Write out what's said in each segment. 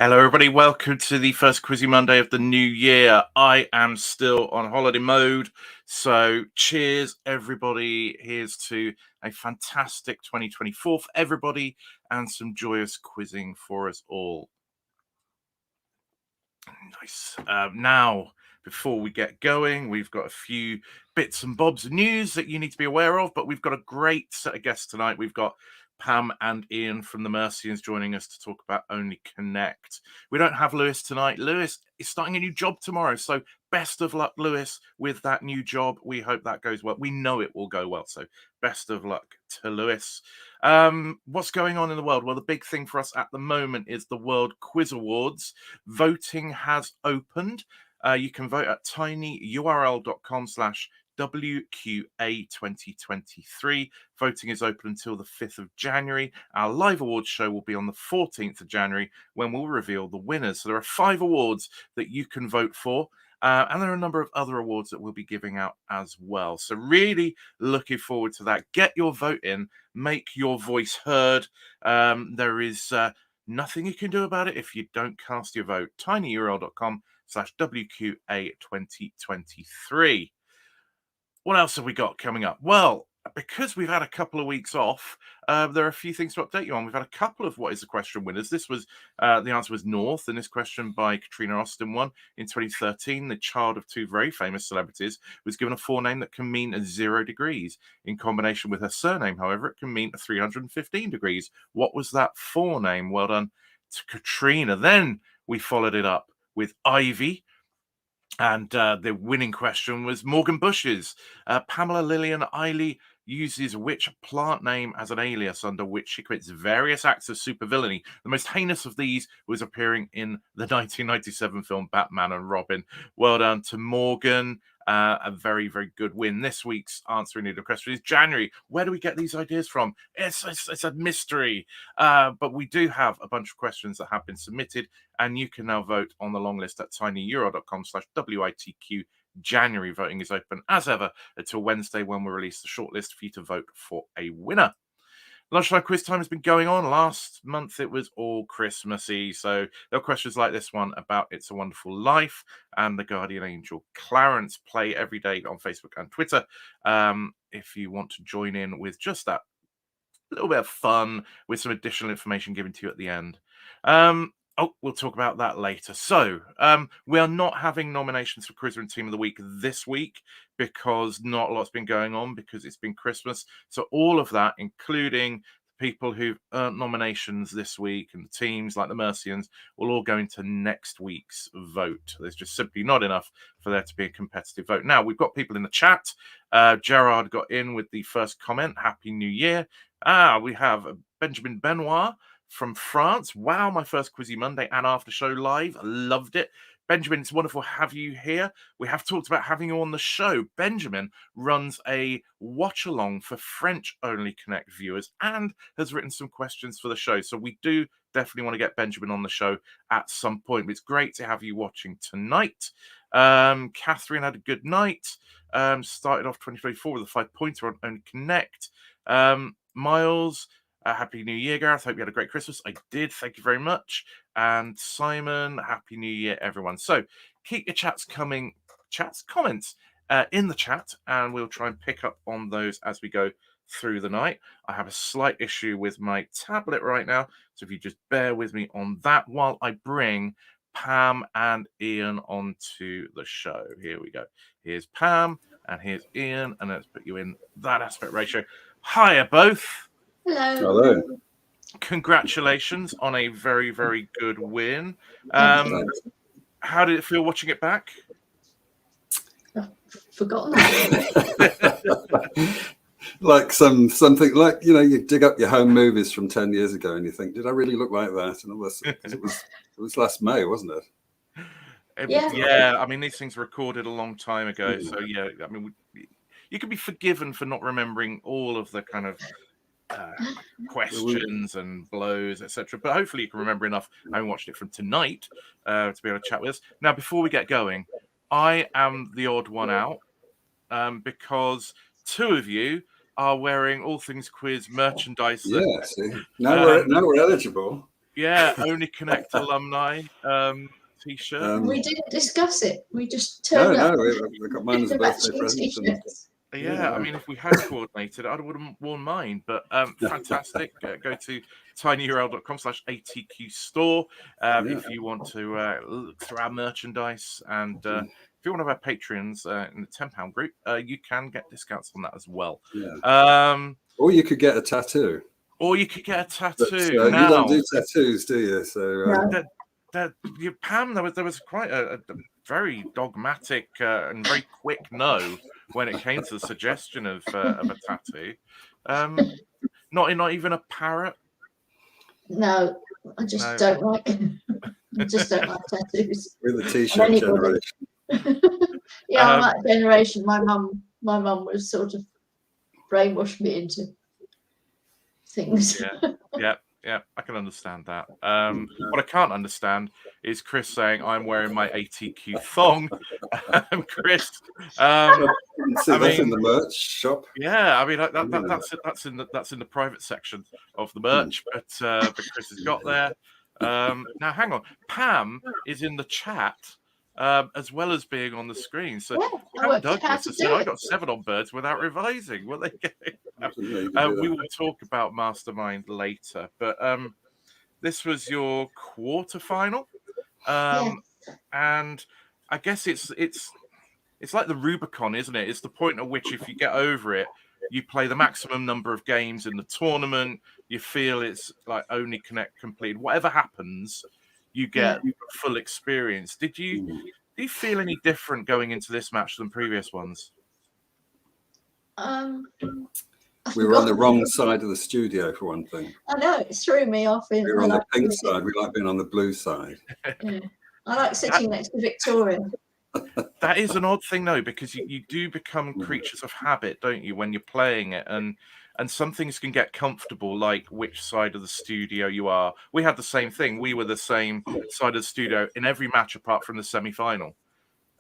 Hello, everybody. Welcome to the first Quizzy Monday of the new year. I am still on holiday mode, so cheers, everybody. Here's to a fantastic 2024 for everybody and some joyous quizzing for us all. Nice. Now, before we get going, we've got a few bits and bobs of news that you need to be aware of, but we've got a great set of guests tonight. We've got Pam and Ian from the Mercians joining us to talk about Only Connect. We don't have Lewis tonight. Lewis is starting a new job tomorrow, so best of luck, Lewis, with that new job. We hope that goes well. We know it will go well, so best of luck to Lewis. What's going on in the world? Well, the big thing for us at the moment is the World Quiz Awards. Voting has opened. You can vote at tinyurl.com/WQA 2023. Voting is open until the 5th of January. Our live awards show will be on the 14th of January when we'll reveal the winners. So there are 5 awards that you can vote for. And there are a number of other awards that we'll be giving out as well. So really looking forward to that. Get your vote in. Make your voice heard. There is nothing you can do about it if you don't cast your vote. tinyurl.com/WQA 2023. What else have we got coming up? Well, because we've had a couple of weeks off, there are a few things to update you on. We've had a couple of What is the Question winners. This was the answer was North, and this question by Katrina Austin won in 2013. The child of 2 very famous celebrities was given a forename that can mean 0 degrees. In combination with her surname, however, it can mean 315 degrees. What was that forename? Well done to Katrina. Then we followed it up with Ivy. And the winning question was Morgan Bush's. Pamela Lillian Eiley uses which plant name as an alias under which she commits various acts of supervillainy? The most heinous of these was appearing in the 1997 film Batman and Robin. Well done to Morgan. A very, very good win. This week's answering the question is January. Where do we get these ideas from? It's a mystery. But we do have a bunch of questions that have been submitted, and you can now vote on the long list at tinyurl.com/WITQ. January voting is open as ever until Wednesday when we release the shortlist for you to vote for a winner. Lunchtime quiz time has been going on. Last month it was all Christmassy, so there are questions like this one about It's a Wonderful Life and the Guardian Angel. Clarence play every day on Facebook and Twitter. If you want to join in with just that little bit of fun with some additional information given to you at the end. We'll talk about that later. So we are not having nominations for Quizzer and Team of the Week this week because not a lot's been going on because it's been Christmas. So all of that, including people who've earned nominations this week and teams like the Mercians, will all go into next week's vote. There's just simply not enough for there to be a competitive vote. Now, we've got people in the chat. Gerard got in with the first comment. Happy New Year. We have Benjamin Benoit from France. Wow, my first Quizzy Monday and after show live. Loved it. Benjamin, it's wonderful to have you here. We have talked about having you on the show. Benjamin runs a watch along for French Only Connect viewers and has written some questions for the show. So we do definitely want to get Benjamin on the show at some point. It's great to have you watching tonight. Catherine had a good night. Started off 2024 with a 5-pointer on Only Connect. Miles, Happy New Year, Gareth. Hope you had a great Christmas. I did. Thank you very much. And Simon, Happy New Year, everyone. So keep your comments in the chat, and we'll try and pick up on those as we go through the night. I have a slight issue with my tablet right now, so if you just bear with me on that while I bring Pam and Ian onto the show. Here we go. Here's Pam, and here's Ian, and let's put you in that aspect ratio. Hiya, both. Hello. Congratulations on a very, very good win. How did it feel watching it back? I've forgotten. Like something like, you dig up your home movies from 10 years ago and you think, did I really look like that? And all this, it was last May, wasn't it? Yeah. I mean, these things were recorded a long time ago. So, yeah, I mean, you can be forgiven for not remembering all of the kind of questions and blows, etc. But hopefully you can remember enough. I watched it from tonight to be able to chat with us. Now, before we get going, I am the odd one out because 2 of you are wearing All Things Quiz merchandise. Yeah, see. Now we're eligible. Yeah, Only Connect alumni t-shirt. We didn't discuss it. We just No, turned up. I got mine as a birthday matching present. And, t-shirts. Yeah, I mean, if we had coordinated, I would have worn mine. But fantastic. Go to tinyurl.com/ATQ store if you want to look through our merchandise. And if you're one of our patrons in the £10 group, you can get discounts on that as well. Or you could get a tattoo. Or you could get a tattoo. But, you don't do tattoos, do you? So Pam, there was quite a very dogmatic and very quick no when it came to the suggestion of a tattoo. Not even a parrot. No, I just don't like. I just don't like tattoos. We're the t-shirt generation. Yeah, I'm that generation. My mum was sort of brainwashed me into things. Yeah, I can understand that. What I can't understand is Chris saying I'm wearing my ATQ thong. Chris, see that in the merch shop. Yeah, I mean that's in the private section of the merch, but Chris has got there. Now hang on, Pam is in the chat as well as being on the screen. So Pam Douglas has said, "I got 7 on birds without revising." Well, we will talk about Mastermind later, but this was your quarterfinal, and I guess it's like the Rubicon, isn't it? It's the point at which, if you get over it, you play the maximum number of games in the tournament. You feel it's like Only Connect complete. Whatever happens, you get full experience. Do you feel any different going into this match than previous ones? We were on the wrong side of the studio, for one thing. I know, it threw me off. We were on the pink side. We like being on the blue side. Yeah. I like sitting next to Victoria. That is an odd thing, though, because you do become creatures of habit, don't you, when you're playing it? And some things can get comfortable, like which side of the studio you are. We had the same thing. We were the same side of the studio in every match apart from the semi-final.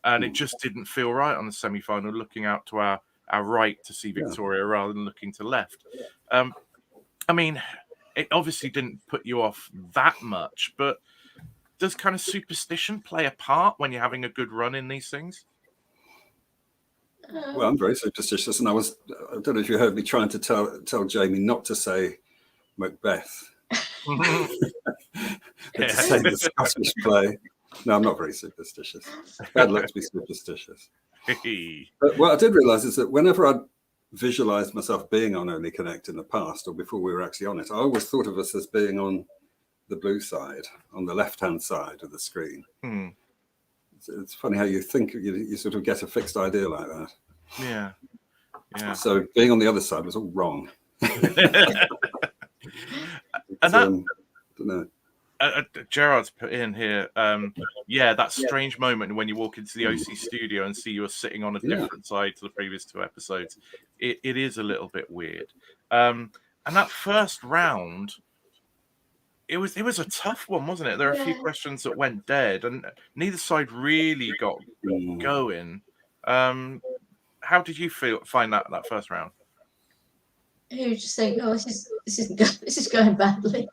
And it just didn't feel right on the semi-final, looking out to our right to see Victoria rather than looking to left. I mean, it obviously didn't put you off that much, but does kind of superstition play a part when you're having a good run in these things? Well, I'm very superstitious, and I don't know if you heard me trying to tell Jamie not to say Macbeth. To say the Scottish play. No, I'm not very superstitious. Bad luck to be superstitious. But what I did realise is that whenever I'd visualised myself being on Only Connect in the past, or before we were actually on it, I always thought of us as being on the blue side, on the left-hand side of the screen. It's funny how you think you sort of get a fixed idea like that. Yeah. So being on the other side was all wrong. And don't know. Gerard's put in here, that strange moment when you walk into the OC studio and see you're sitting on a different side to the previous 2 episodes. It is a little bit weird. And that first round, it was a tough one, wasn't it? There are a few questions that went dead, and neither side really got going. How did you find that first round? You just think, oh, this is going badly.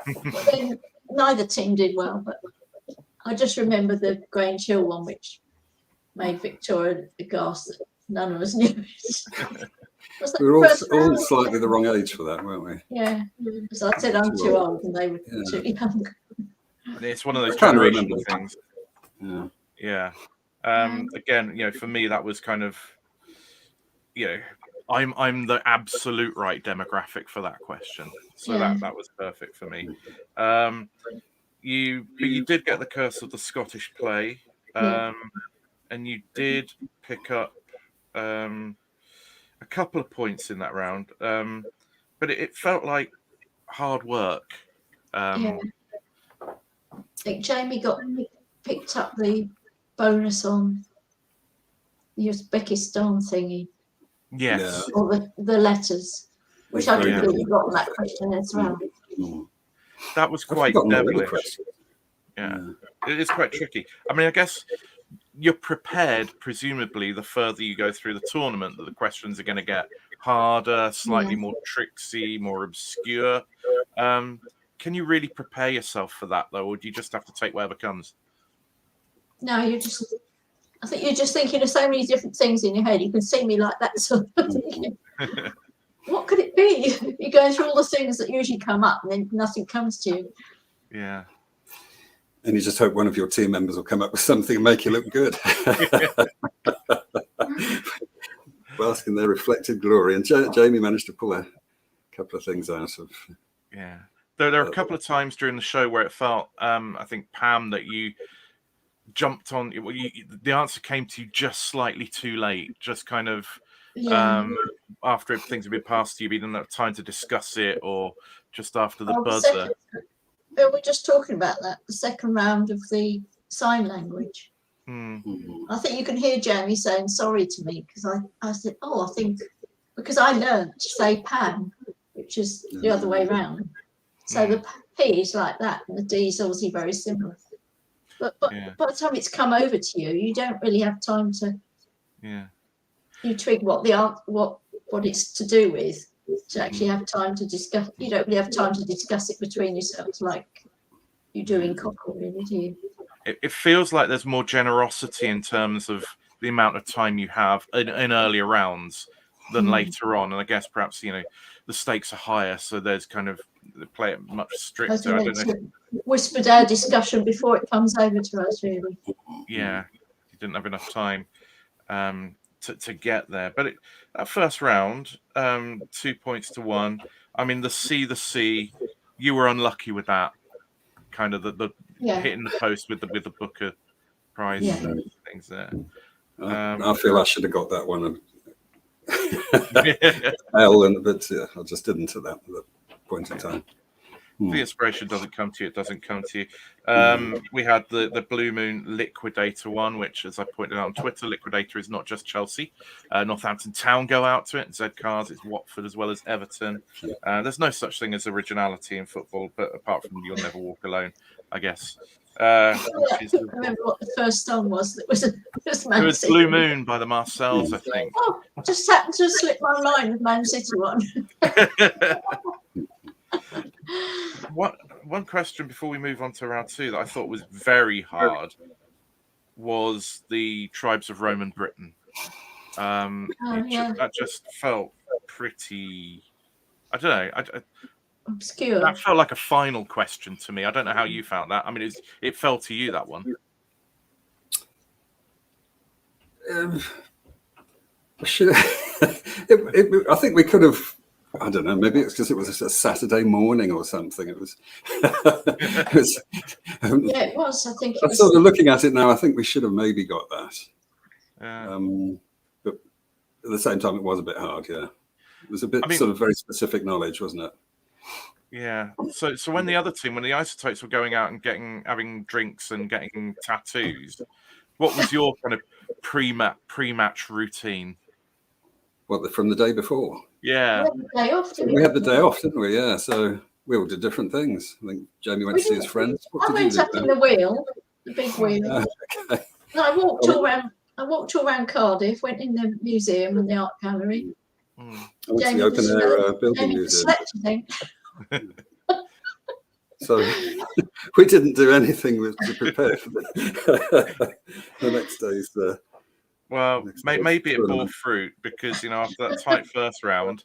But then neither team did well, but I just remember the Grange Hill one, which made Victoria aghast that none of us knew. We were all slightly the wrong age for that, weren't we? Yeah. So I said I'm too old and they were too young. It's one of those generational things. Yeah. Again, for me, that was kind of, I'm the absolute right demographic for that question. So that was perfect for me. You did get the curse of the Scottish play, and you did pick up a couple of points in that round, but it felt like hard work. I think Jamie picked up the bonus on the Uzbekistan thingy. Yes. Or the letters, which I completely got on that question as well. That was quite devilish. Yeah, it is quite tricky. I mean, I guess you're prepared, presumably, the further you go through the tournament, that the questions are going to get harder, slightly more tricksy, more obscure. can you really prepare yourself for that though, or do you just have to take whatever comes? No, I think you're just thinking of so many different things in your head. You can see me like that sort of thinking, what could it be? You're going through all the things that usually come up and then nothing comes to you. Yeah. And you just hope one of your team members will come up with something and make you look good. Bask in their reflected glory. And Jamie managed to pull a couple of things out of. Yeah. There are a couple of times during the show where it felt, I think, Pam, that you jumped on, the answer came to you just slightly too late, just kind of after things have been passed to you, you didn't have time to discuss it, or just after the buzzer. We're just talking about that, the second round of the sign language. I think you can hear Jamie saying sorry to me because I said, I think, because I learned to say Pam, which is the other way round. So the P is like that, and the D is obviously very similar. But by the time it's come over to you, you don't really have time to. Yeah. You twig what it's to do with, to actually have time to discuss. You don't really have time to discuss it between yourselves like you do in Cockle, really, do you? It feels like there's more generosity in terms of the amount of time you have in earlier rounds than later on, and I guess perhaps the stakes are higher, so there's kind of they play it much stricter. I don't know. Whispered our discussion before it comes over to us, really. Yeah, you didn't have enough time to get there. But that first round, 2 points to 1. I mean, the C, you were unlucky with that. Kind of the hitting the post with the Booker prize things there. I feel I should have got that one. But I just didn't at that point in time. The inspiration doesn't come to you, it doesn't come to you. We had the Blue Moon Liquidator one, which, as I pointed out on Twitter, Liquidator is not just Chelsea. Northampton Town go out to it. Z Cars, it's Watford as well as Everton. There's no such thing as originality in football, but apart from You'll Never Walk Alone, I guess. I remember what the first song was. It was Blue Moon by the Marcells, I think. Oh, just happened to slip my mind with Man City one. One question before we move on to round 2 that I thought was very hard was the Tribes of Rome and Britain. That just felt pretty, I don't know, obscure. That felt like a final question to me. I don't know how you found that. I mean, it fell to you, that one. I think we could have. I don't know. Maybe it's because it was a Saturday morning or something. It was. It was. I think. I'm sort of looking at it now. I think we should have maybe got that. But at the same time, it was a bit hard. Yeah, it was a bit sort of very specific knowledge, wasn't it? Yeah. So when the other team, when the Isotopes were going out and having drinks and getting tattoos, what was your kind of pre-match routine? What, from the day before? Yeah. We had the day off, didn't we? Yeah. So we all did different things. I think Jamie went to see his friends. I went up in the wheel, the big wheel. Okay. And I walked all around Cardiff, went in the museum and the art gallery. I went to the open air building museum. Slept, I think. So we didn't do anything to prepare for the next day's. Well, maybe it bore fruit because after that tight first round,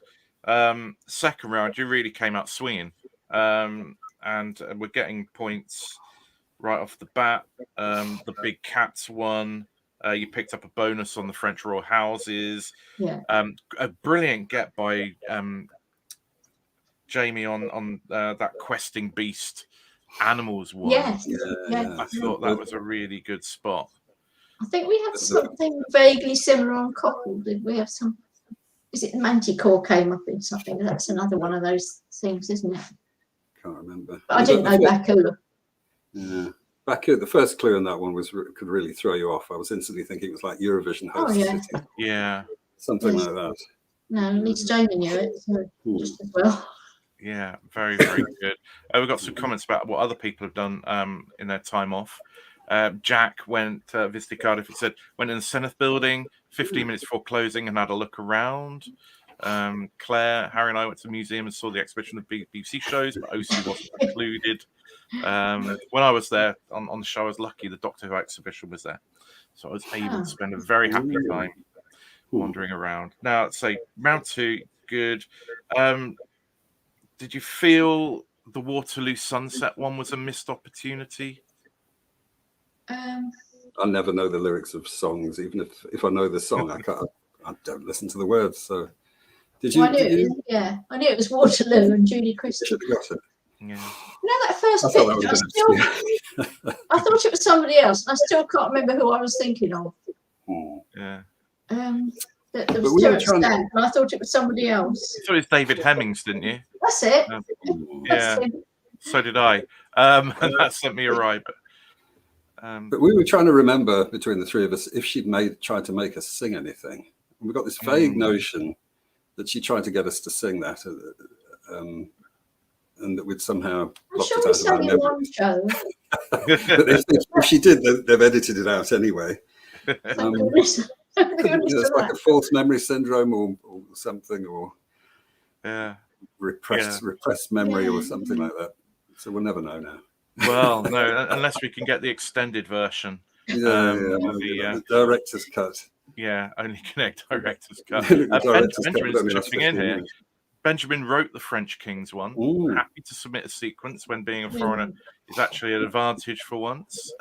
second round you really came out swinging, and we're getting points right off the bat. The Big Cats won. You picked up a bonus on the French Royal Houses. Yeah. A brilliant get by Jamie on that Questing Beast Animals one. Yes. I thought that was a really good spot. I think we have something vaguely similar on Cockle. Did we have some? Is it Manticore came up in something? That's another one of those things, isn't it? Can't remember. But I didn't know Baku. Yeah. Baku, the first clue in that one could really throw you off. I was instantly thinking it was like Eurovision host city. Yeah. Something like that. No, at least Jamie knew it, so just as well. Yeah, very, very good. We've got some comments about what other people have done in their time off. Jack went to Vista Cardiff. He said, went in the Seneth building 15 minutes before closing and had a look around. Claire, Harry and I went to the museum and saw the exhibition of BBC shows, but OC wasn't included. When I was there on the show, I was lucky the Doctor Who exhibition was there. So I was able to spend a very happy time wandering around. Now, let's say round 2, good. Did you feel the Waterloo Sunset one was a missed opportunity? I never know the lyrics of songs. Even if I know the song, I don't listen to the words. So did you? Well, I knew it was Waterloo and Judy Christie. Should have got it. You Yeah. know that first I bit? thought that I thought it was somebody else. I still can't remember who I was thinking of. Yeah. There was Terence Stamp, and I thought it was somebody else. You thought it was David Hemmings, didn't you? That's it. Yeah. So did I. And that sent me awry. But we were trying to remember between the three of us if she'd tried to make us sing anything. And we got this vague notion that she tried to get us to sing that, and that we'd somehow blocked it out of our memory. But if she did, they've edited it out anyway. It's like a false memory syndrome or something, or repressed memory or something like that. So we'll never know now. Well, no, unless we can get the extended version. The director's cut. Yeah, only connect director's cut. Benjamin's chipping in here. Benjamin wrote the French King's one. Happy to submit a sequence when being a foreigner is actually an advantage for once.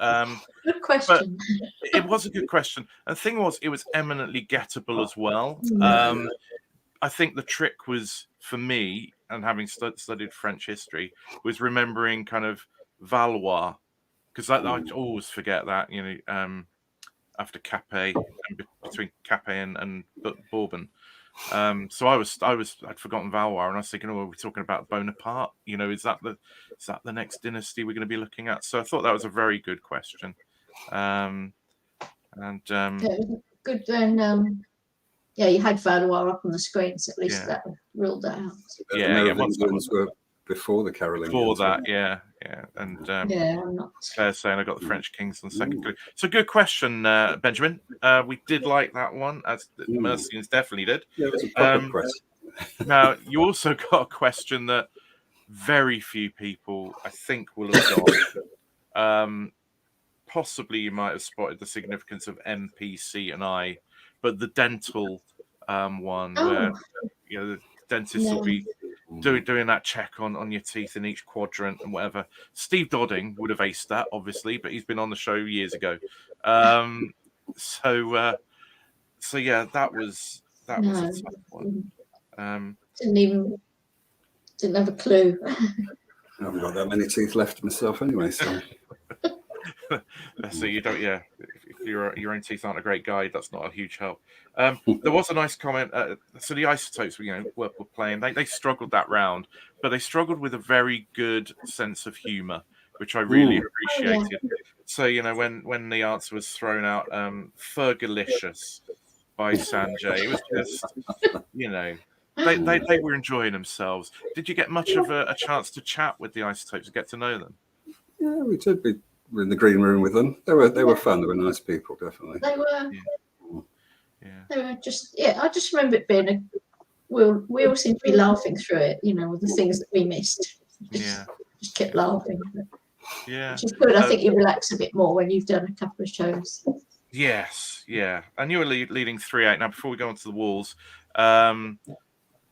Good question. It was a good question. And the thing was, it was eminently gettable as well. I think the trick was, for me, and having studied French history, was remembering kind of Valois, because I always forget that, after Capet, between Capet and Bourbon. So I'd forgotten Valois, and I was thinking, are we talking about Bonaparte? Is that the next dynasty we're going to be looking at? So I thought that was a very good question. It was good when you had Valois up on the screens, at least that ruled that out. The Merovingians were before the Carolingians. Before that, and I'm not. Claire's saying I got the French Kings on the second clue. So good question, Benjamin. We did like that one, as the Mercians definitely did. Yeah, it was a proper question. Now, you also got a question that very few people, I think, will have got. Possibly you might have spotted the significance of MPC and I, but the dental one where the dentist will be doing that check on your teeth in each quadrant and whatever. Steve Dodding would have aced that, obviously, but he's been on the show years ago. So yeah, that was a tough one. Didn't have a clue. I haven't got that many teeth left myself anyway, so. So you don't, if your own teeth aren't a great guide, that's not a huge help. There was a nice comment. So the Isotopes, were playing. They struggled that round, but they struggled with a very good sense of humour, which I really appreciated. So when the answer was thrown out, Fergalicious by Sanjay, it was just they were enjoying themselves. Did you get much of a chance to chat with the Isotopes, get to know them? Yeah, we did. We were in the green room with them. They were fun. They were nice people, definitely. They were. They were just. I just remember it being we all seemed to be laughing through it. With the things that we missed. Just kept laughing. Which is good. I think you relax a bit more when you've done a couple of shows. Yes, yeah. And you were leading 3-8. Now, before we go on to the walls,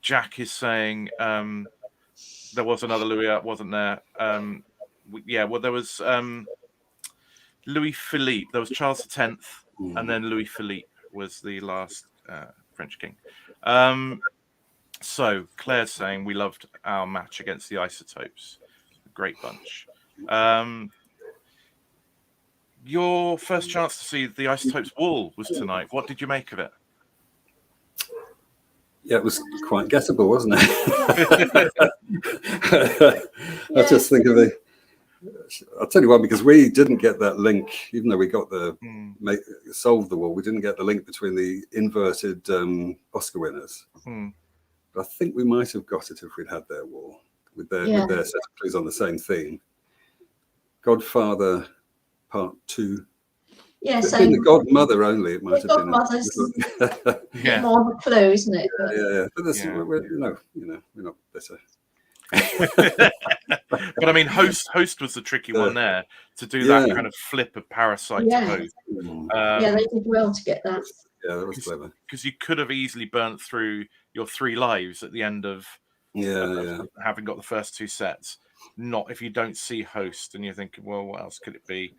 Jack is saying there was another Louis, wasn't there? There was Louis Philippe. There was Charles X, and then Louis Philippe was the last French king. So Claire's saying we loved our match against the Isotopes. Great bunch. Your first chance to see the Isotopes wall was tonight. What did you make of it? Yeah, it was quite gettable, wasn't it? I just think of I'll tell you why, because we didn't get that link, even though we got solved the wall, we didn't get the link between the inverted Oscar winners. But I think we might have got it if we'd had their wall with their set of clues on the same theme. Godfather Part 2 Yeah, If it'd so been the godmother only, it might the have been. godmother's Yeah. more of a clue, isn't it? But Yeah. But this, Yeah. we're not bitter. But I mean, host was the tricky one there, to do that kind of flip of parasite to Yeah. host. yeah, they did well to get that. Yeah, that was clever. Because you could have easily burnt through your 3 lives at the end of having got the first 2 sets. Not if you don't see host and you're thinking, well, what else could it be?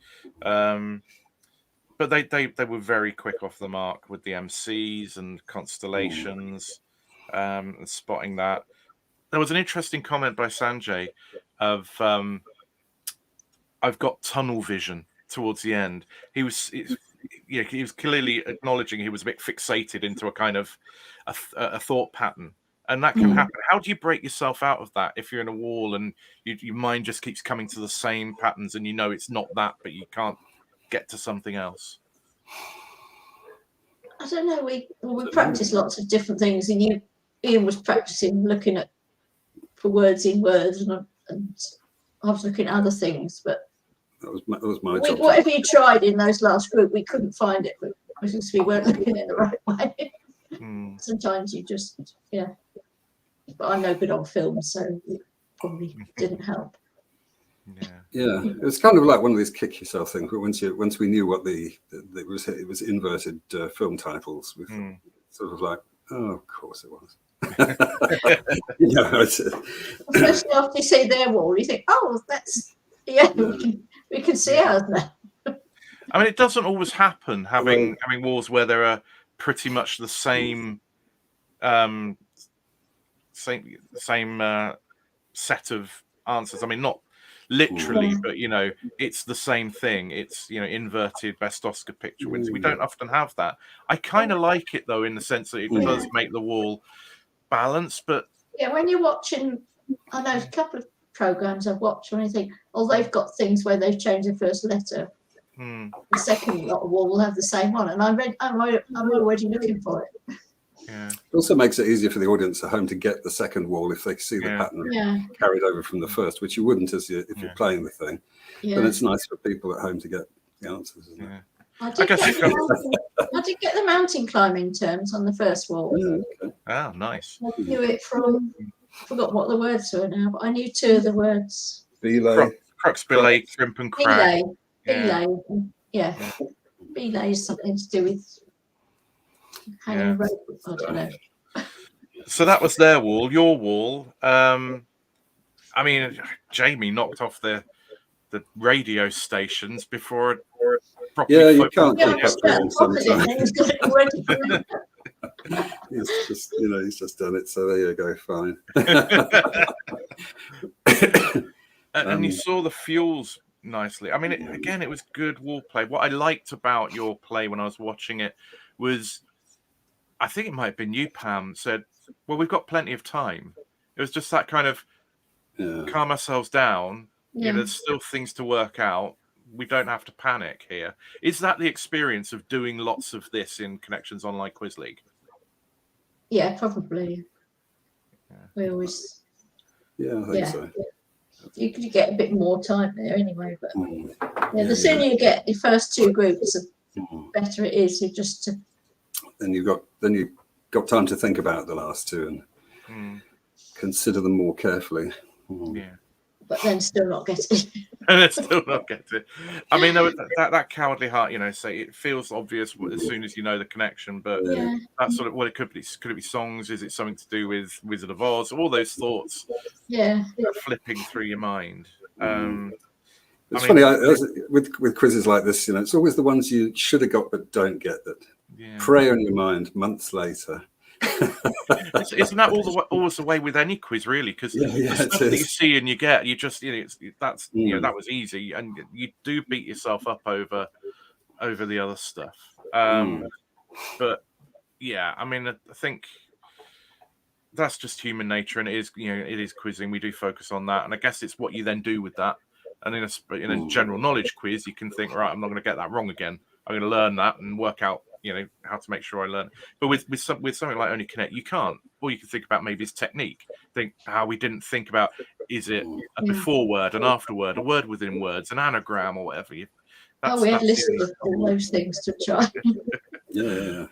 But they were very quick off the mark with the MCs and constellations, and spotting that. There was an interesting comment by Sanjay of I've got tunnel vision towards the end. He was clearly acknowledging he was a bit fixated into a kind of a thought pattern, and that can happen. How do you break yourself out of that if you're in a wall and your mind just keeps coming to the same patterns and you know it's not that, but you can't get to something else? I don't know. We practiced lots of different things, and Ian was practicing looking for words in words, and I was looking at other things. But that was my job. Whatever you tried in those last group, we couldn't find it because we weren't looking in the right way. Sometimes you just But I'm no good on film, so it probably didn't help. Yeah, it was kind of like one of these kick yourself things. But once we knew what it was inverted film titles. We sort of like, oh, of course it was. Especially after you see their wall, you think, oh, that's we can see ours now. I mean, it doesn't always happen having walls where there are pretty much the same set of answers. I mean, not literally, but it's the same thing. It's inverted best Oscar picture wins. We don't often have that. I kind of like it though, in the sense that it does make the wall balanced. But when you're watching, I know a couple of programs I've watched when I think, oh, they've got things where they've changed the first letter. The second lot of wall will have the same one, and I'm already looking for it. Yeah. It also makes it easier for the audience at home to get the second wall if they see the pattern carried over from the first, which you wouldn't if you're playing the thing. Then it's nice for people at home to get the answers. Isn't it? I did get the mountain climbing terms on the first wall. Oh, nice. I knew it from, I forgot what the words were now, but I knew 2 of the words. Belay. Crux, belay, crimp and crag. Belay. Belay is something to do with hanging a rope. I don't know. So that was their wall. Your wall. I mean, Jamie knocked off the radio stations before properly. You can't keep up with him sometimes. He's just done it. So there you go. Fine. And you saw the fuels nicely. I mean, it was good wall play. What I liked about your play when I was watching it was, I think it might have been you, Pam, said, well, we've got plenty of time. It was just that kind of calm ourselves down. There's still things to work out. We don't have to panic here. Is that the experience of doing lots of this in Connections Online Quiz League? Yeah, probably. We always. Yeah, I think so. You could get a bit more time there anyway, but the sooner you get the first 2 groups, the better it is. Then you've got time to think about the last 2 and consider them more carefully. But then still not get it. And then still not get it. I mean, that cowardly heart, say it feels obvious as soon as you know the connection, but that's sort of what it could be. Could it be songs? Is it something to do with Wizard of Oz? All those thoughts flipping through your mind. It's funny with quizzes like this, it's always the ones you should have got but don't get that prey on your mind months later. Isn't that always the way with any quiz, really? Because the stuff that you see and you get, you just that was easy, and you do beat yourself up over the other stuff. But I mean, I think that's just human nature, and it is quizzing. We do focus on that, and I guess it's what you then do with that. And in a general knowledge quiz, you can think, right, I'm not going to get that wrong again. I'm going to learn that and work out how to make sure I learn. But with something like Only Connect, you can't. All you can think about maybe is technique. Think how we didn't think about, is it a before word, an after word, a word within words, an anagram, or whatever. We had lists of all those things to try. Yeah.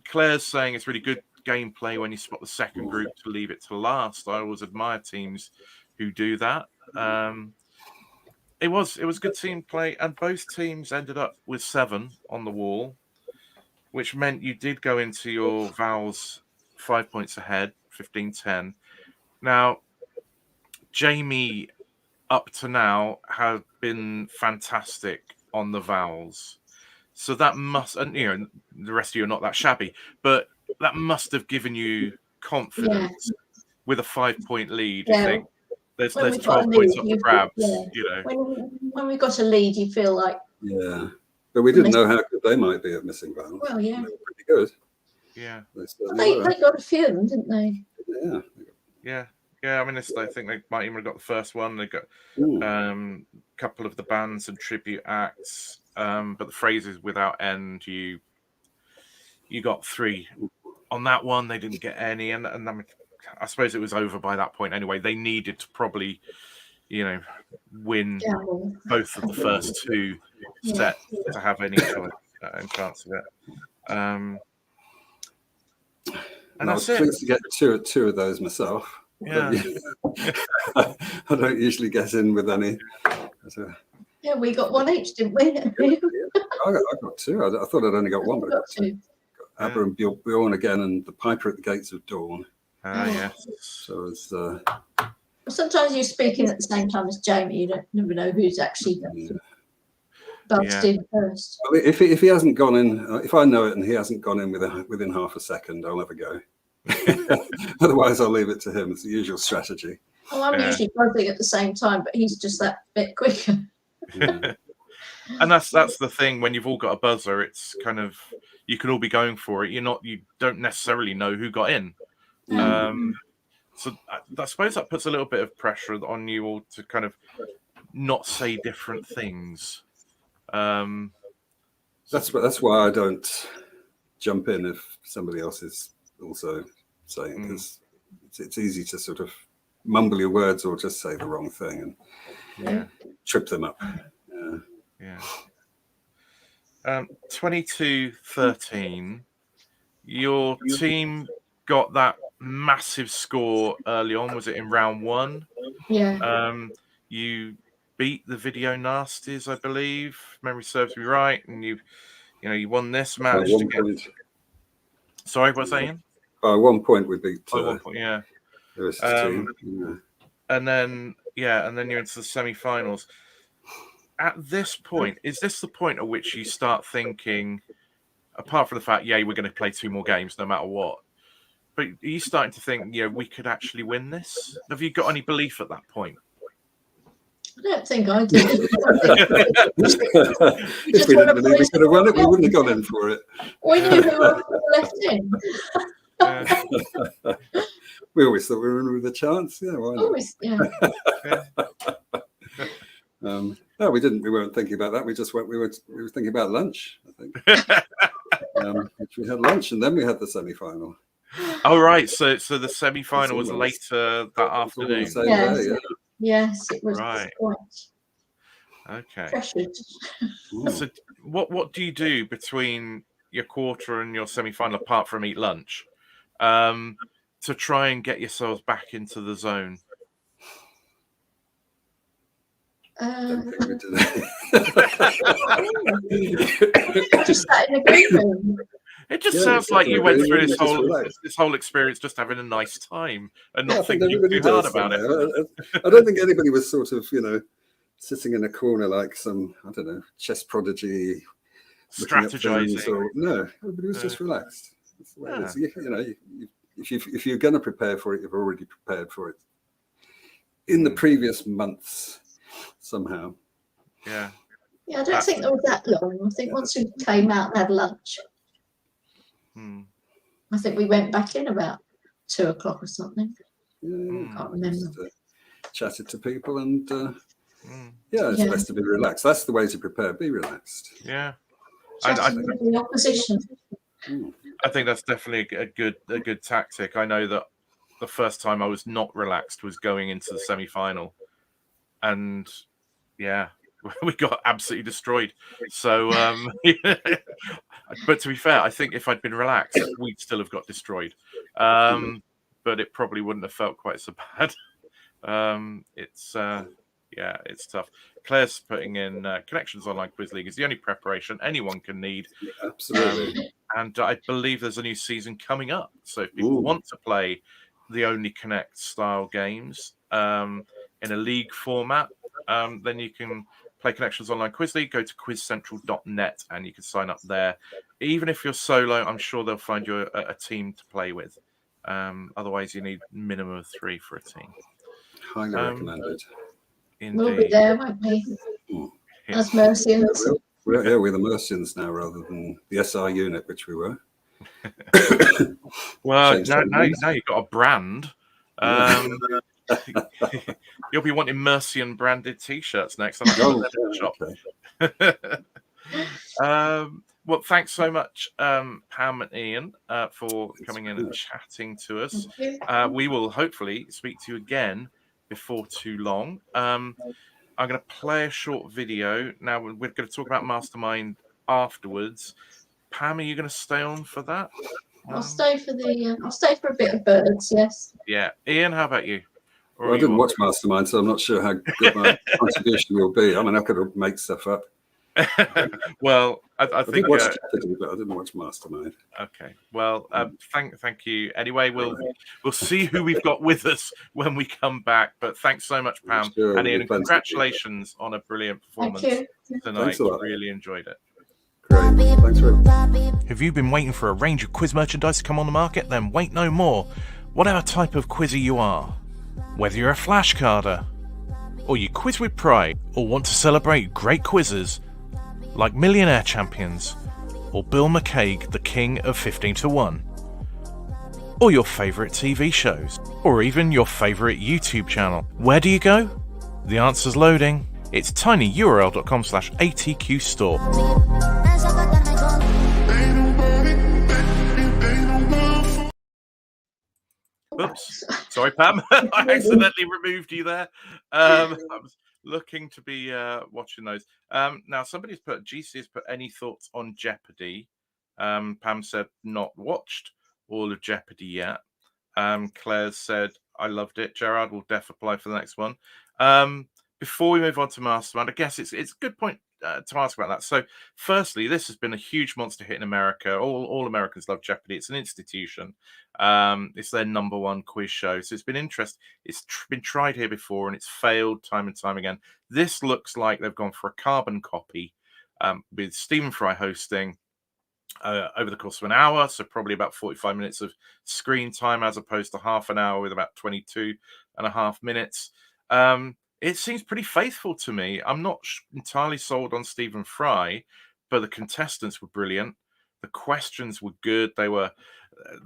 Claire's saying it's really good gameplay when you spot the second group to leave it to last. I always admire teams who do that. It was good team play, and both teams ended up with 7 on the wall, which meant you did go into your vowels 5 points ahead, 15-10. Now, Jamie, up to now, have been fantastic on the vowels. So that must, and the rest of you are not that shabby, but that must have given you confidence with a 5-point lead. You think there's 12 points up for grabs. When we got a lead, you feel like but we didn't know how good they might be at missing vowels. Well, yeah, they were pretty good. Yeah, they got a few of them, didn't they? Yeah. I mean, I think they might even have got the first one. They got a couple of the bands and tribute acts, but the phrases without end, you got 3 on that one. They didn't get any, and I suppose it was over by that point anyway. They needed to probably, win both of the first 2 sets to have any chance of it. And I was pleased to get two of those myself. Yeah. I don't usually get in with any. Yeah, we got 1 each, didn't we? I got 2. I thought I'd only got 1, but I got 2. Abba and Bjorn again, and the Piper at the Gates of Dawn. Yes. So it's. Sometimes you're speaking at the same time as Jamie. You never know who's actually buzzed in first. I mean, if he hasn't gone in, if I know it and he hasn't gone in within half a second, I'll never go. Otherwise, I'll leave it to him. It's the usual strategy. Well, I'm usually buzzing at the same time, but he's just that bit quicker. And that's the thing. When you've all got a buzzer, it's kind of, you could all be going for it. You don't necessarily know who got in. So I suppose that puts a little bit of pressure on you all to kind of not say different things. That's why I don't jump in if somebody else is also saying, because it's easy to sort of mumble your words or just say the wrong thing and trip them up. 22-13. Your team got that massive score early on. Was it in round 1? Yeah. You beat the Video Nasties, I believe. If memory serves me right, and you won this match. Sorry, what's that, Ian? By 1 point, we beat. By 1 point, yeah. The rest of the team. And then you're into the semi-finals. At this point, is this the point at which you start thinking, apart from the fact, we're going to play 2 more games no matter what, but are you starting to think, we could actually win this? Have you got any belief at that point? I don't think I do. If we didn't believe we could have won it, we wouldn't have gone in for it. We knew who else left in. We always thought we were in with a chance. Yeah, why not? Always, No, we didn't. We weren't thinking about that. We were thinking about lunch, I think. Which we had lunch, and then we had the semi-final. Oh, right. So the semi-final was later that afternoon. Yes, it was. Right. Okay. Pressured. So what do you do between your quarter and your semi-final, apart from eat lunch, to try and get yourselves back into the zone? Just sat in a green room. It just sounds like you went through this whole experience just having a nice time and not thinking too hard about it. I don't think anybody was sort of, sitting in a corner like some, I don't know, chess prodigy, strategizing. No, everybody was just relaxed. That's the way it is. If you're going to prepare for it, you've already prepared for it in the previous months somehow. Yeah, I don't think it was that long. I think once we came out and had lunch, I think we went back in about 2 o'clock or something. I can't remember. Chatted to people and it's best to be relaxed. That's the way to prepare. Be relaxed. Yeah, I think the opposition. I think that's definitely a good tactic. I know that the first time I was not relaxed was going into the semi-final, and we got absolutely destroyed. So, but to be fair, I think if I'd been relaxed, we'd still have got destroyed. But it probably wouldn't have felt quite so bad. It's yeah, it's tough. Claire's putting in Connections Online Quiz League is the only preparation anyone can need. Absolutely. And I believe there's a new season coming up. So if people want to play the Only Connect style games in a league format, then you can play Connections Online Quiz League. Go to quizcentral.net and you can sign up there. Even if you're solo, I'm sure they'll find you a team to play with. Otherwise, you need minimum of 3 for a team. Highly recommended. Indeed. We'll be there, won't we? As Mercians. We're the Mercians now rather than the SR unit, which we were. Well, now you've got a brand. You'll be wanting Mercian branded T-shirts next. Well, thanks so much, Pam and Ian, for coming in and chatting to us. We will hopefully speak to you again before too long. I'm going to play a short video. Now, we're going to talk about Mastermind afterwards. Pam, are you going to stay on for that? I'll stay for a bit of birds, yes. Yeah. Ian, how about you? Well, I didn't watch Mastermind, so I'm not sure how good my contribution will be. I mean, I could make stuff up. Well, I think did watch Jeopardy, but I didn't watch Mastermind. Okay. Well, thank you. Anyway, we'll see who we've got with us when we come back. But thanks so much, Pam and Ian, and congratulations on a brilliant performance tonight. Really enjoyed it. Great. Thanks very much. Have you been waiting for a range of quiz merchandise to come on the market? Then wait no more. Whatever type of quizzer you are, whether you're a flashcarder, or you quiz with pride, or want to celebrate great quizzes like Millionaire Champions, or Bill McCaig, the king of 15 to 1, or your favourite TV shows, or even your favourite YouTube channel. Where do you go? The answer's loading. It's tinyurl.com/ATQ store. Oops, sorry, Pam. I accidentally removed you there. I was looking to be watching those. Now, somebody's put, GC has put any thoughts on Jeopardy. Pam said not watched all of Jeopardy yet. Claire said I loved it. Gerard will def apply for the next one. Before we move on to Mastermind, I guess it's a good point to ask about that. So, firstly, this has been a huge monster hit in America. All Americans love Jeopardy. It's an institution. It's their #1 quiz show. So it's been interesting. It's been tried here before and it's failed time and time again. This looks like they've gone for a carbon copy with Stephen Fry hosting over the course of an hour. So probably about 45 minutes of screen time as opposed to half an hour with about 22.5 minutes. It seems pretty faithful to me. I'm not entirely sold on Stephen Fry, but the contestants were brilliant. The questions were good. The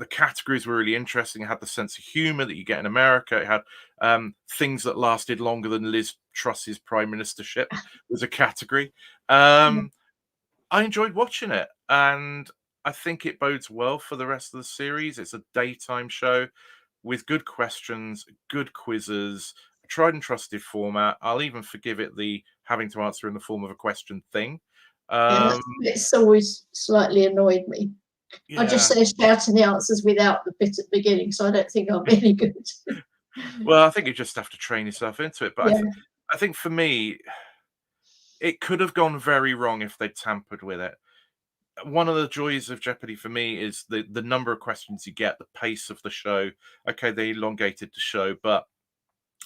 categories were really interesting. It had the sense of humor that you get in America. It had things that lasted longer than Liz Truss's prime ministership was a category. I enjoyed watching it, and I think it bodes well for the rest of the series. It's a daytime show with good questions, good quizzes, a tried and trusted format. I'll even forgive it the having to answer in the form of a question thing. It's always slightly annoyed me. Yeah. I just say shouting the answers without the bit at the beginning, so I don't think I'm any good. Well, I think you just have to train yourself into it. But I think for me, it could have gone very wrong if they tampered with it. One of the joys of Jeopardy for me is the number of questions you get, the pace of the show. Okay, they elongated the show, but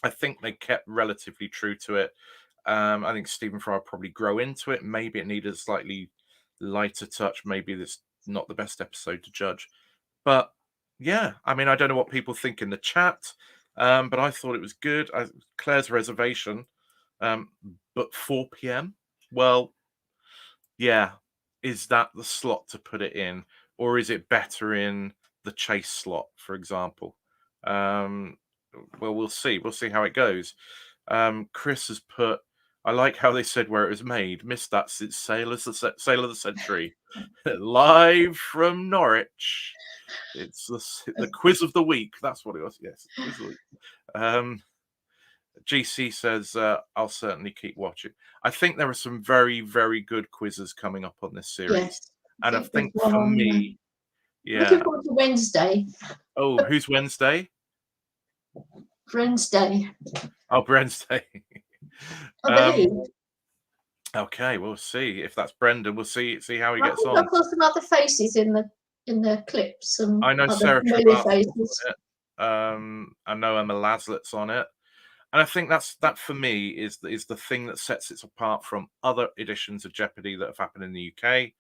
I think they kept relatively true to it. I think Stephen Fry will probably grow into it. Maybe it needed a slightly lighter touch. Maybe this not the best episode to judge. But yeah, I mean, I don't know what people think in the chat, but I thought it was good. Claire's reservation, but 4 p.m. Well, yeah. Is that the slot to put it in, or is it better in the chase slot, for example? Well, we'll see. We'll see how it goes. Chris has put, I like how they said where it was made. Missed that since Sale of the Century. Live from Norwich. It's the quiz of the week. That's what it was. Yes, quiz of the week. GC says, I'll certainly keep watching. I think there are some very, very good quizzes coming up on this series. Yes. And I there's think one for on, me, looking yeah. forward to Wednesday. Oh, who's Wednesday? Wednesday, Oh, Wednesday. I believe. Okay, we'll see if that's Brendan. We'll see how he I gets think on. I saw some other faces in the clips, some I know other Sarah familiar Trevathan's faces. on it. I know Emma Laslet's on it. And I think that for me is the thing that sets it apart from other editions of Jeopardy that have happened in the UK.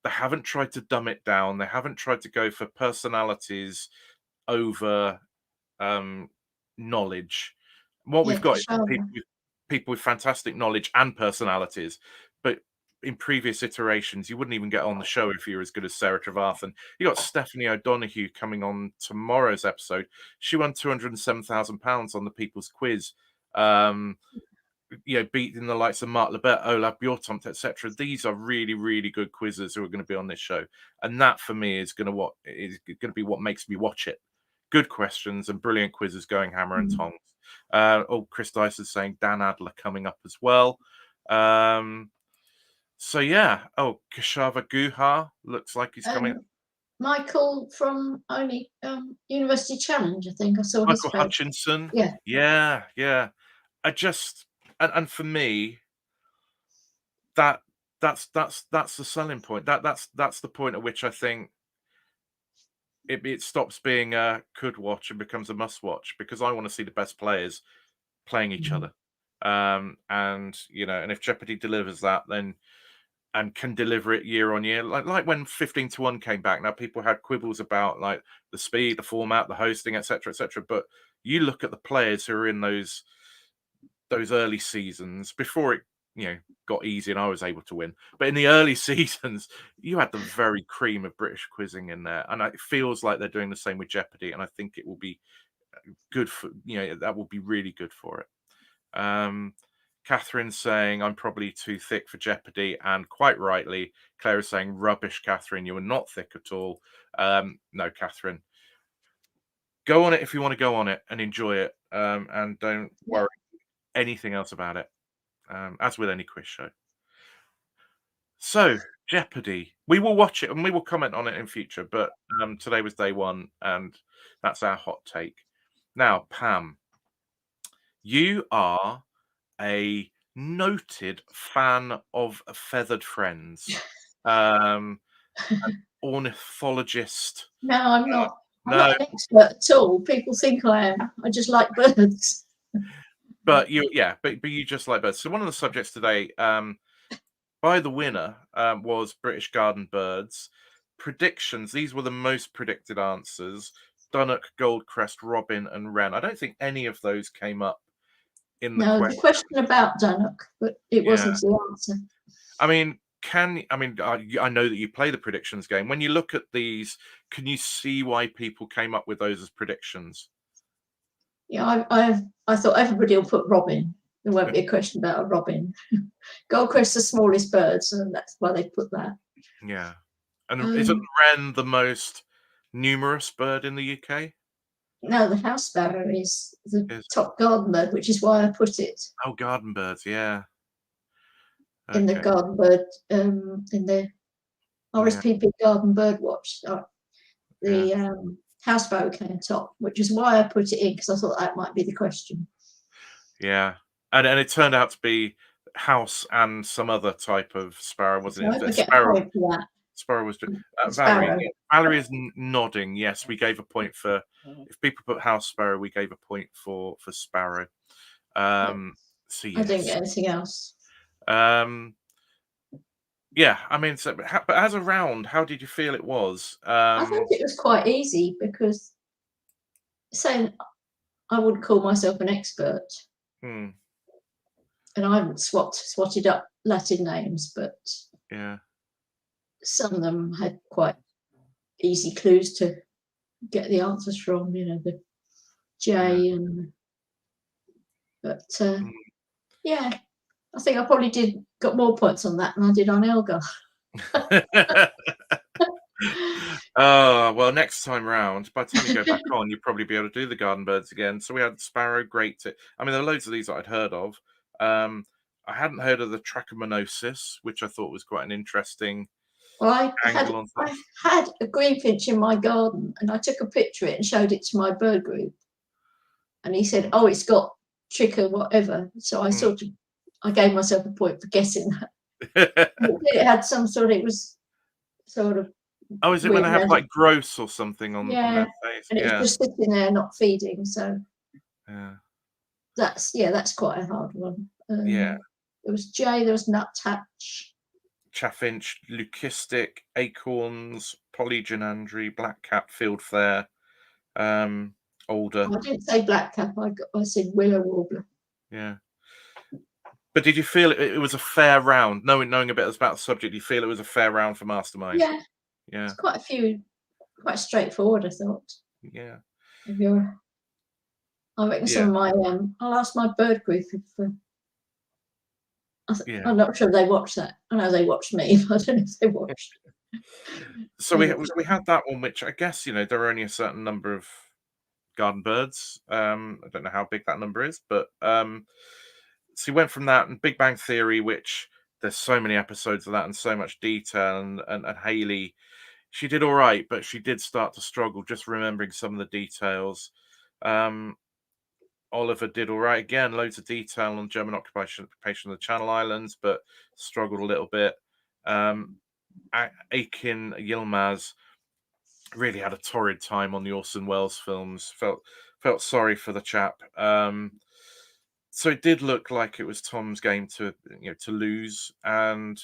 They haven't tried to dumb it down. They haven't tried to go for personalities over knowledge. What Yeah, we've got is sure. people with fantastic knowledge and personalities, but in previous iterations, you wouldn't even get on the show if you're as good as Sarah Trevathan. You got Stephanie O'Donoghue coming on tomorrow's episode. She won £207,000 on the People's Quiz. Beating the likes of Mark Lebet, Olaf Bjortomt, etc. These are really, really good quizzes who are going to be on this show, and that for me is going to be what makes me watch it. Good questions and brilliant quizzes going hammer and tongs. Chris Dice is saying Dan Adler coming up as well. So yeah. Oh, Kashava Guha looks like he's coming. Michael from University Challenge, I think I saw his Michael face. Hutchinson. Yeah. Yeah. I just and for me, that's the selling point. That's the point at which I think it stops being a could watch and becomes a must watch, because I want to see the best players playing each other. And if Jeopardy delivers that, then and can deliver it year on year, like when 15-1 came back. Now people had quibbles about like the speed, the format, the hosting, etc., etc. But you look at the players who are in those early seasons before it got easy and I was able to win. But in the early seasons, you had the very cream of British quizzing in there, and it feels like they're doing the same with Jeopardy. And I think it will be good for that will be really good for it. Catherine's saying I'm probably too thick for Jeopardy, and quite rightly. Claire is saying rubbish, Catherine. You are not thick at all. No, Catherine, go on it if you want to go on it and enjoy it, and don't worry anything else about it. As with any quiz show. So Jeopardy, we will watch it and we will comment on it in future. But today was day one, and that's our hot take. Now, Pam, you are a noted fan of feathered friends, an ornithologist. No, I'm not. I'm No, not an expert at all. People think I am. I just like birds. but you just like birds. So one of the subjects today, by the winner, was British garden birds. Predictions. These were the most predicted answers: Dunnock, Goldcrest, Robin, and Wren. I don't think any of those came up in the question. The question about Dunnock, but it wasn't the answer. I mean, I know that you play the predictions game. When you look at these, can you see why people came up with those as predictions? Yeah, I thought everybody will put Robin. There won't be a question about a robin. Goldcrest's the smallest birds, and that's why they put that. Yeah. And isn't wren the most numerous bird in the UK? No, the house sparrow is the top garden bird, which is why I put it. Oh, garden birds, yeah. In the garden bird, in the RSPB Garden Bird Watch, the house sparrow came top, which is why I put it in, because I thought that might be the question. Yeah, and it turned out to be house and some other type of sparrow, wasn't it? Sparrow. Sparrow was Sparrow. Valerie is nodding. Yes, we gave a point for if people put house sparrow, we gave a point for sparrow. So yes. I didn't get anything else. Yeah, I mean, but as a round, how did you feel it was? I thought it was quite easy, because saying I wouldn't call myself an expert, and I haven't swatted up Latin names, but some of them had quite easy clues to get the answers from. The J but I think I probably got more points on that than I did on Elgar. Oh, well, next time round, by the time you go back on, you'll probably be able to do the garden birds again. So we had sparrow, great. I mean, there are loads of these that I'd heard of. I hadn't heard of the trichomoniasis, which I thought was quite an interesting Well, angle on I things. had a greenfinch in my garden, and I took a picture of it and showed it to my bird group, and he said, "Oh, it's got trichor whatever." So I gave myself a point for guessing that. It had some sort. It was sort of Oh, is it when weird they have magic. like growths or something on Yeah, their face? and it was Yeah, just sitting there not feeding. So yeah, that's quite a hard one. yeah. There was jay. There was nuthatch. Chaffinch, leucistic, acorns, polygynandry, blackcap, fieldfare, alder. Oh, I didn't say blackcap. I said willow warbler. Yeah. But did you feel it was a fair round? Knowing a bit about the subject, you feel it was a fair round for Mastermind? Yeah, Yeah, it's quite a few, quite straightforward. I thought. yeah, If you're, I reckon yeah, some of my I'll ask my bird group if yeah. I'm not sure they watch that. I know they watch me, but I don't know if they watch. So we had that one, which I guess there are only a certain number of garden birds. I don't know how big that number is, but so you went from that and Big Bang Theory, which there's so many episodes of that and so much detail, and Haley, she did all right, but she did start to struggle just remembering some of the details. Oliver did all right again, loads of detail on German occupation of the Channel Islands, but struggled a little bit. Akin Yilmaz really had a torrid time on the Orson Welles films. Felt sorry for the chap. So it did look like it was Tom's game to lose, and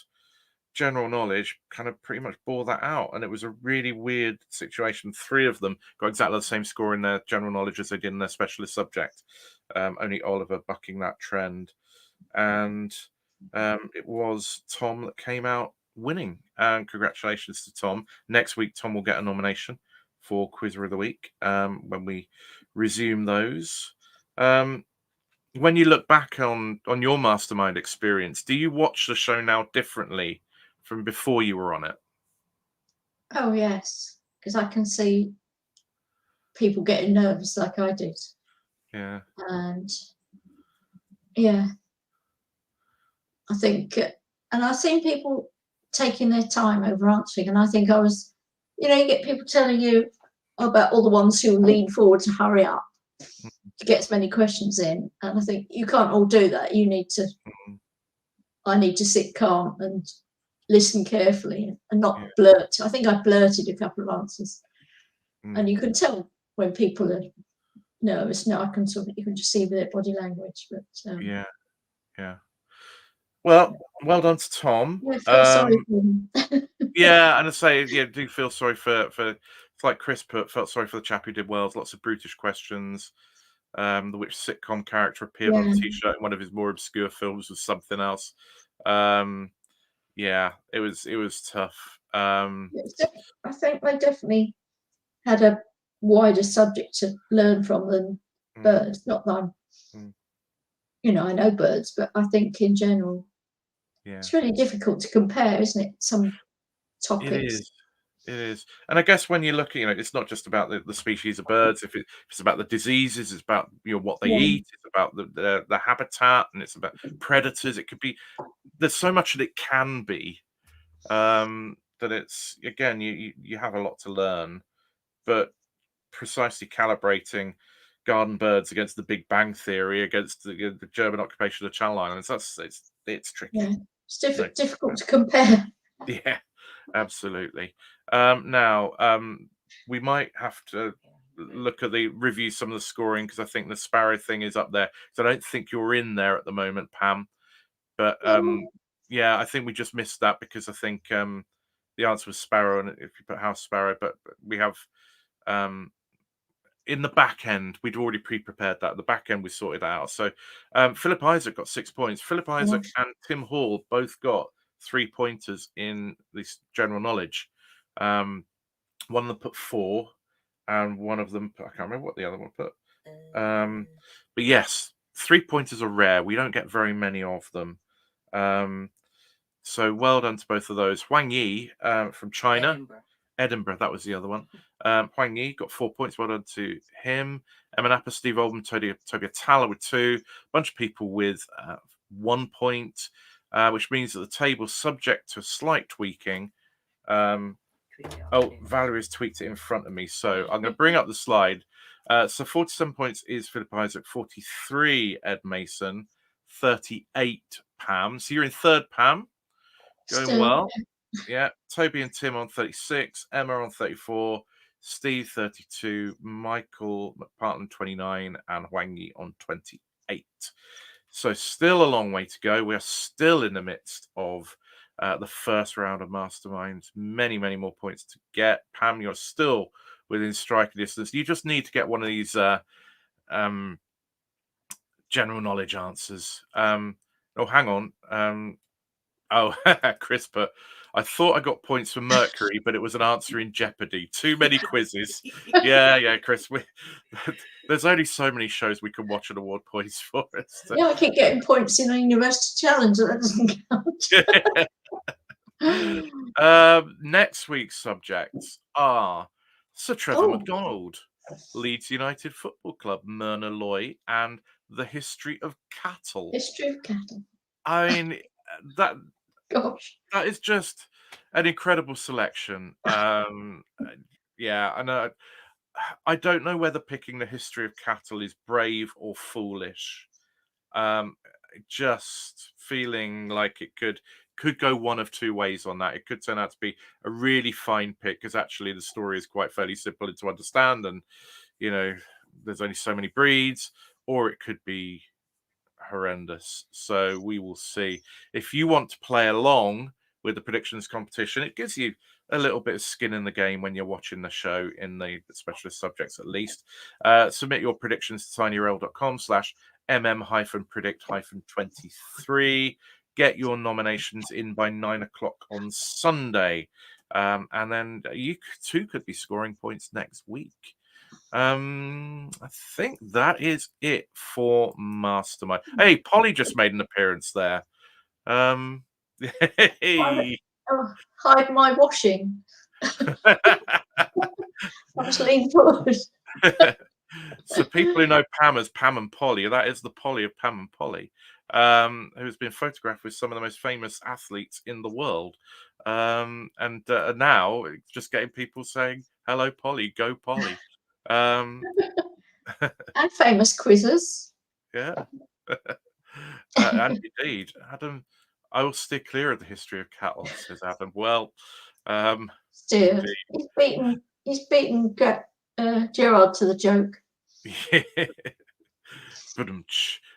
general knowledge kind of pretty much bore that out. And it was a really weird situation. Three of them got exactly the same score in their general knowledge as they did in their specialist subject. Only Oliver bucking that trend, and it was Tom that came out winning. And congratulations to Tom. Next week, Tom will get a nomination for Quizzer of the Week when we resume those. When you look back on your Mastermind experience, do you watch the show now differently from before you were on it? Oh yes, because I can see people getting nervous like I did, Yeah, and yeah, I think, and I've seen people taking their time over answering, and I think I was, you get people telling you about all the ones who lean forward to hurry up to get as many questions in, and I think you can't all do that. You need to. mm, I need to sit calm and listen carefully and not yeah, blurt. I think I blurted a couple of answers, and mm, you can tell when people are nervous. No, you can just see their body language. But yeah, yeah. Well done to Tom. I feel sorry for them. Yeah, and I say, yeah, do feel sorry for it's like Chris felt sorry for the chap who did Wells. Lots of brutish questions. The which sitcom character appeared on Yeah, a t-shirt in one of his more obscure films was something else. Yeah, it was tough. I think they definitely had a wider subject to learn from than Mm, birds. Not that mm, I know birds, but I think in general, yeah, it's really difficult to compare, isn't it? Some it topics. is. It is. And I guess when you look at, it's not just about the species of birds. If it's about the diseases, it's about what they Yeah, eat, it's about the habitat, and it's about predators. It could be there's so much that it can be, that it's again you have a lot to learn, but precisely calibrating garden birds against the Big Bang Theory against the German occupation of the Channel Islands, it's tricky. yeah. It's No, difficult to compare. yeah, absolutely. Now, we might have to look at review some of the scoring because I think the Sparrow thing is up there. So I don't think you're in there at the moment, Pam. But yeah, I think we just missed that because I think the answer was Sparrow, and if you put House Sparrow, but we have in the back end, we'd already pre-prepared that. The back end we sorted out. So Philip Isaac got 6 points. Philip Isaac and Tim Hall both got 3-pointers in this general knowledge. One of them put 4, and one of them I can't remember what the other one put. But yes, 3-pointers are rare. We don't get very many of them. So well done to both of those. Wang Yi from China. Edinburgh, that was the other one. Huang Yi got 4 points. Well done to him. Emanapa, Steve Oldham, Toby Atala with 2. A bunch of people with 1 point, which means that the table's subject to a slight tweaking. Valerie's tweaked it in front of me, so I'm going to bring up the slide. So 47 points is Philip Isaac, 43 Ed Mason, 38 Pam. So you're in third, Pam. Going Still, well. Yeah. Toby and Tim on 36, Emma on 34, Steve 32, Michael McPartland 29, and Huang Yi on 28. So still a long way to go. We're still in the midst of the first round of Masterminds. Many, many more points to get. Pam, you're still within striking distance. You just need to get one of these general knowledge answers. Hang on. CRISPR. I thought I got points for Mercury, but it was an answer in Jeopardy. Too many quizzes. Yeah, Chris. There's only so many shows we can watch and award points for. I keep getting points in a university challenge, so that doesn't count. Next week's subjects are Sir Trevor McDonald, Leeds United Football Club, Myrna Loy, and the history of cattle. History of cattle. I mean, that is just an incredible selection. Yeah, I know. I don't know whether picking the history of cattle is brave or foolish. Just feeling like it could go one of two ways on that. It could turn out to be a really fine pick because actually the story is quite fairly simple to understand, and there's only so many breeds, or it could be horrendous. So we will see. If you want to play along with the predictions competition, it gives you a little bit of skin in the game when you're watching the show in the specialist subjects at least. Submit your predictions to tinyurl.com/mm-predict-23. Get your nominations in by 9 o'clock on Sunday. And then you too could be scoring points next week. I think that is it for Mastermind. Hey, Polly just made an appearance there. Hey. Hide my washing. I'll just lean forward. So people who know Pam as Pam and Polly, that is the Polly of Pam and Polly, who's been photographed with some of the most famous athletes in the world. And now just getting people saying, hello, Polly, go Polly. And famous quizzes. Yeah. And indeed, Adam, I will steer clear of the history of cattle, says Adam. Well, steer. He's beaten Gerard to the joke.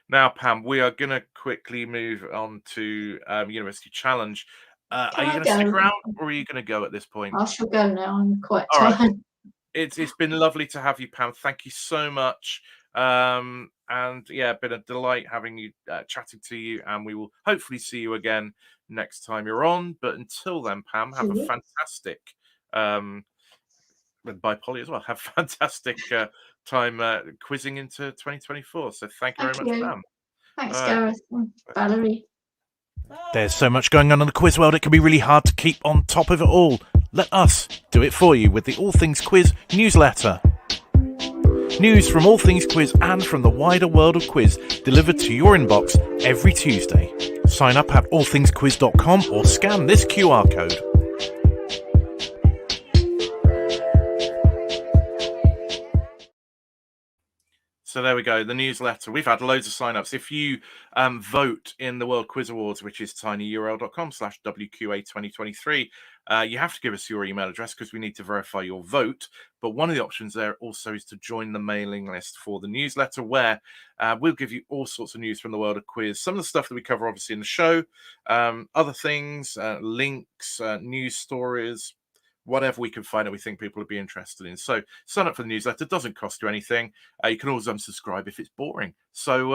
Now, Pam, we are going to quickly move on to University Challenge. Are you going to stick around, or are you going to go at this point? I shall go now. I'm quite tired. Right. It's been lovely to have you, Pam. Thank you so much. And yeah, been a delight having you, chatting to you, and we will hopefully see you again next time you're on. But until then, Pam, have a fantastic by Polly as well. Have a fantastic time quizzing into 2024. So thank you very much, Pam. Thanks, Gareth. Valerie. There's so much going on in the quiz world, it can be really hard to keep on top of it all. Let us do it for you with the All Things Quiz newsletter. News from All Things Quiz and from the wider world of quiz delivered to your inbox every Tuesday. Sign up at allthingsquiz.com or scan this QR code. So there we go, the newsletter. We've had loads of sign-ups. If you vote in the World Quiz Awards, which is tinyurl.com/WQA2023, you have to give us your email address because we need to verify your vote. But one of the options there also is to join the mailing list for the newsletter, where we'll give you all sorts of news from the world of quiz. Some of the stuff that we cover, obviously, in the show, other things, links, news stories, whatever we can find that we think people would be interested in. So sign up for the newsletter. It doesn't cost you anything. You can always unsubscribe if it's boring. So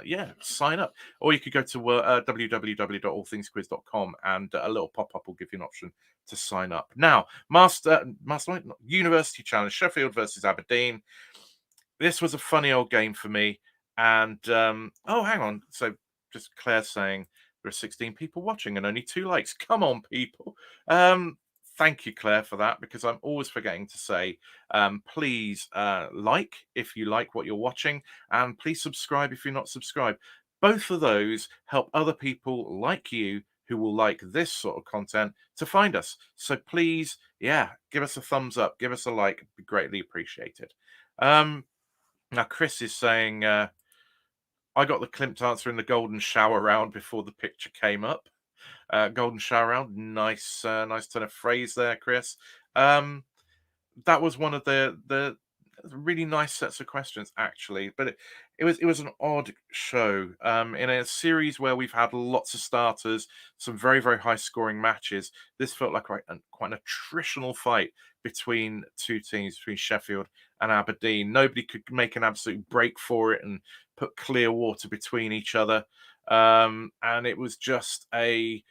yeah, sign up. Or you could go to www.allthingsquiz.com and a little pop-up will give you an option to sign up. Now, University Challenge, Sheffield versus Aberdeen. This was a funny old game for me. And, hang on. So just Claire saying there are 16 people watching and only 2 likes. Come on, people. thank you, Claire, for that, because I'm always forgetting to say, please like if you like what you're watching, and please subscribe if you're not subscribed. Both of those help other people like you who will like this sort of content to find us. So please, yeah, give us a thumbs up, give us a like, it'd be greatly appreciated. Now, Chris is saying, I got the Klimt answer in the golden shower round before the picture came up. Golden shower round, nice, nice turn of phrase there, Chris. That was one of the really nice sets of questions, actually. But it was an odd show in a series where we've had lots of starters, some very very high scoring matches. This felt like quite an attritional fight between two teams, between Sheffield and Aberdeen. Nobody could make an absolute break for it and put clear water between each other, and it was just an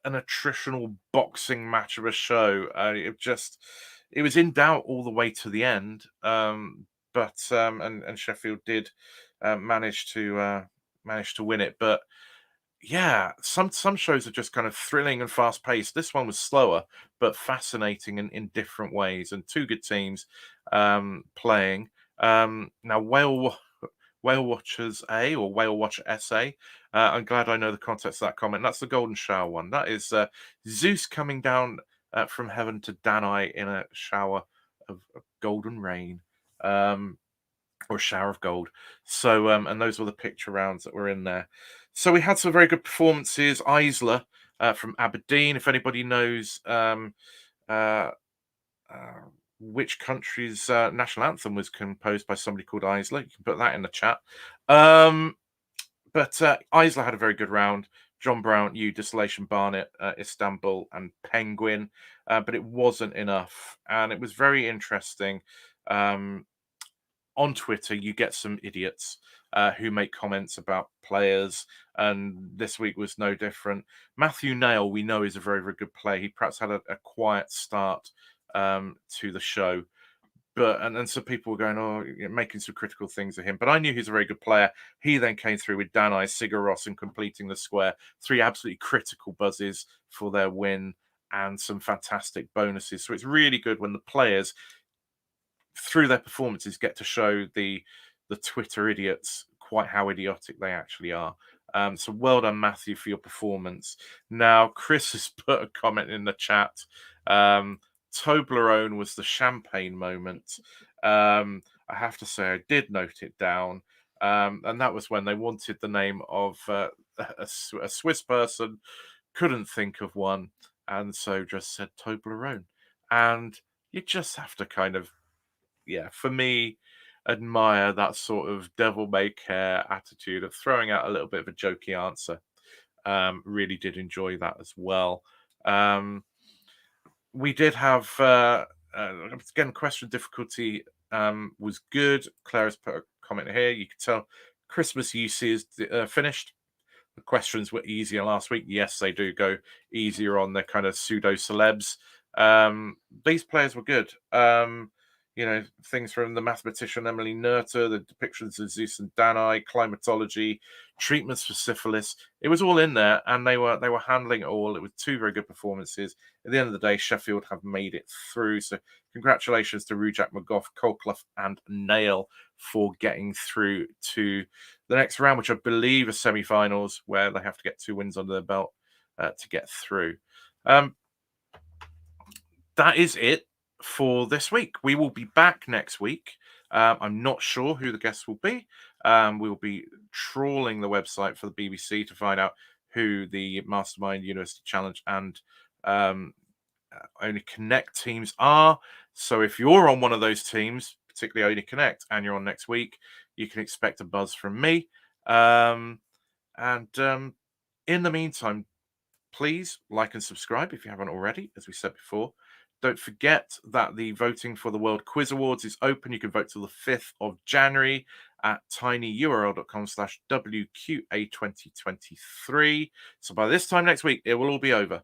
attritional boxing match of a show. It was in doubt all the way to the end, but and Sheffield did manage to win it. But yeah, some shows are just kind of thrilling and fast paced. This one was slower but fascinating in different ways, and two good teams playing. Now Whale Watchers A or Whale Watcher SA. I'm glad I know the context of that comment. That's the Golden Shower one. That is Zeus coming down from heaven to Danai in a shower of golden rain, or a shower of gold. So, and those were the picture rounds that were in there. So we had some very good performances. Isla from Aberdeen. If anybody knows uh, uh, which country's national anthem was composed by somebody called Isla, you can put that in the chat. But Isla had a very good round. John Brown, You, Desolation Barnet, Istanbul, and Penguin. But it wasn't enough. And it was very interesting. On Twitter, you get some idiots who make comments about players, and this week was no different. Matthew Nail, we know, is a very, very good player. He perhaps had a quiet start to the show, but and some people were going, oh, making some critical things of him. But I knew he's a very good player. He then came through with Danai, Sigur Rós, and completing the square. 3 absolutely critical buzzes for their win and some fantastic bonuses. So it's really good when the players, through their performances, get to show the Twitter idiots quite how idiotic they actually are. So well done, Matthew, for your performance. Now, Chris has put a comment in the chat. Toblerone was the champagne moment. I have to say, I did note it down. And that was when they wanted the name of a Swiss person, couldn't think of one, and so just said Toblerone. And you just have to kind of, yeah, for me, admire that sort of devil may care attitude of throwing out a little bit of a jokey answer. Really did enjoy that as well. We did have again, question difficulty was good. Claire has put a comment here. You can tell Christmas UC is finished. The questions were easier last week. Yes, they do go easier on the kind of pseudo celebs. These players were good. Things from the mathematician Emily Noether, the depictions of Zeus and Danai, climatology, treatments for syphilis. It was all in there, and they were handling it all. It was 2 very good performances. At the end of the day, Sheffield have made it through. So congratulations to Rujak, McGough, Colclough, and Nail for getting through to the next round, which I believe are semi-finals, where they have to get 2 wins under their belt to get through. That is it for this week. We will be back next week. I'm not sure who the guests will be. We will be trawling the website for the BBC to find out who the Mastermind University Challenge and Only Connect teams are. So if you're on one of those teams, particularly Only Connect, and you're on next week, you can expect a buzz from me. In the meantime, please like and subscribe if you haven't already, as we said before. Don't forget that the voting for the World Quiz Awards is open. You can vote till the 5th of January at tinyurl.com/WQA2023. So by this time next week, it will all be over.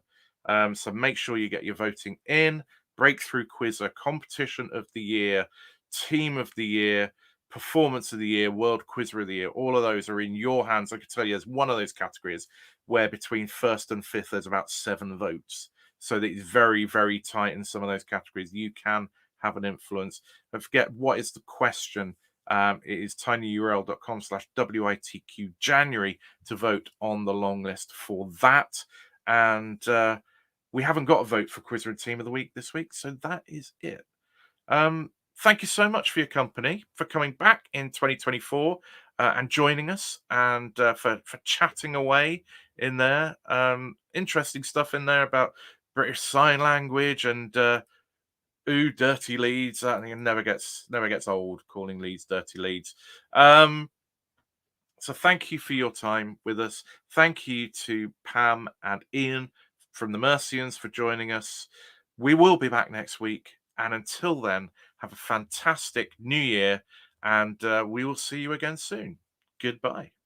So make sure you get your voting in. Breakthrough Quizzer, Competition of the Year, Team of the Year, Performance of the Year, World Quizzer of the Year. All of those are in your hands. I can tell you there's one of those categories where between 1st and 5th, there's about 7 votes. so that it's very, very tight in some of those categories. You can have an influence. Don't forget, what is the question? It is tinyurl.com/WITQ January to vote on the long list for that. And we haven't got a vote for Quizzer and Team of the Week this week, so that is it. Thank you so much for your company, for coming back in 2024 and joining us, and for chatting away in there. Interesting stuff in there about British Sign Language and dirty Leeds. I think it never gets old calling Leeds dirty Leeds. So thank you for your time with us. Thank you to Pam and Ian from the Mercians for joining us. We will be back next week. And until then, have a fantastic new year. And we will see you again soon. Goodbye.